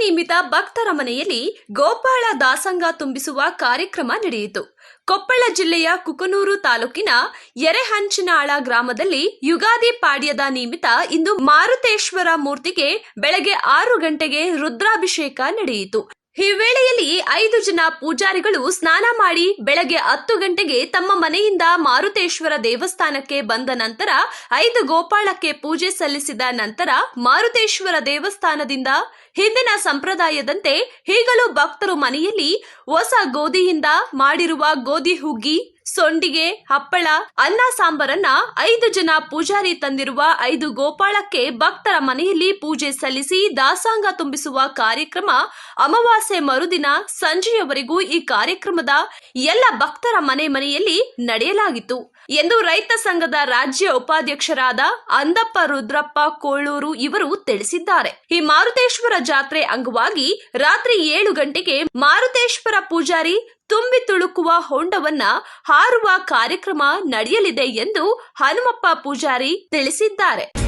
ನಿಮಿತ್ತ ಭಕ್ತರ ಮನೆಯಲ್ಲಿ ಗೋಪಾಳ ದಾಸಂಗ ತುಂಬಿಸುವ ಕಾರ್ಯಕ್ರಮ ನಡೆಯಿತು. ಕೊಪ್ಪಳ ಜಿಲ್ಲೆಯ ಕುಕನೂರು ತಾಲೂಕಿನ ಎರೆಹಂಚಿನಾಳ ಗ್ರಾಮದಲ್ಲಿ ಯುಗಾದಿ ಪಾಡ್ಯದ ನಿಮಿತ್ತ ಇಂದು ಮಾರುತೇಶ್ವರ ಮೂರ್ತಿಗೆ ಬೆಳಗ್ಗೆ 6 ಗಂಟೆಗೆ ರುದ್ರಾಭಿಷೇಕ ನಡೆಯಿತು. ಈ ವೇಳೆಯಲ್ಲಿ 5 ಜನ ಪೂಜಾರಿಗಳು ಸ್ನಾನ ಮಾಡಿ ಬೆಳಗ್ಗೆ 10 ಗಂಟೆಗೆ ತಮ್ಮ ಮನೆಯಿಂದ ಮಾರುತೇಶ್ವರ ದೇವಸ್ಥಾನಕ್ಕೆ ಬಂದ ನಂತರ 5 ಗೋಪಾಳಕ್ಕೆ ಪೂಜೆ ಸಲ್ಲಿಸಿದ ನಂತರ ಮಾರುತೇಶ್ವರ ದೇವಸ್ಥಾನದಿಂದ ಹಿಂದಿನ ಸಂಪ್ರದಾಯದಂತೆ ಈಗಲೂ ಭಕ್ತರು ಮನೆಯಲ್ಲಿ ಹೊಸ ಗೋಧಿಯಿಂದ ಮಾಡಿರುವ ಗೋಧಿ ಹುಗ್ಗಿ, ಸೊಂಡಿಗೆ, ಹಪ್ಪಳ, ಅನ್ನ ಸಾಂಬಾರನ್ನ 5 ಜನ ಪೂಜಾರಿ ತಂದಿರುವ 5 ಗೋಪಾಳಕ್ಕೆ ಭಕ್ತರ ಮನೆಯಲ್ಲಿ ಪೂಜೆ ಸಲ್ಲಿಸಿ ದಾಸಾಂಗ ತುಂಬಿಸುವ ಕಾರ್ಯಕ್ರಮ ಅಮಾವಾಸ್ಯೆ ಮರುದಿನ ಸಂಜೆಯವರೆಗೂ ಈ ಕಾರ್ಯಕ್ರಮದ ಎಲ್ಲ ಭಕ್ತರ ಮನೆಯಲ್ಲಿ ನಡೆಯಲಾಗಿತ್ತು ಎಂದು ರೈತ ಸಂಘದ ರಾಜ್ಯ ಉಪಾಧ್ಯಕ್ಷರಾದ ಅಂದಪ್ಪ ರುದ್ರಪ್ಪ ಕೋಳೂರು ಇವರು ತಿಳಿಸಿದ್ದಾರೆ. ಈ ಮಾರುತೇಶ್ವರ ಜಾತ್ರೆ ಅಂಗವಾಗಿ ರಾತ್ರಿ 7 ಗಂಟೆಗೆ ಮಾರುತೇಶ್ವರ ಪೂಜಾರಿ ತುಂಬಿ ತುಳುಕುವ ಹೊಂಡವನ್ನ ಹಾರುವ ಕಾರ್ಯಕ್ರಮ ನಡೆಯಲಿದೆ ಎಂದು ಹನುಮಪ್ಪ ಪೂಜಾರಿ ತಿಳಿಸಿದ್ದಾರೆ.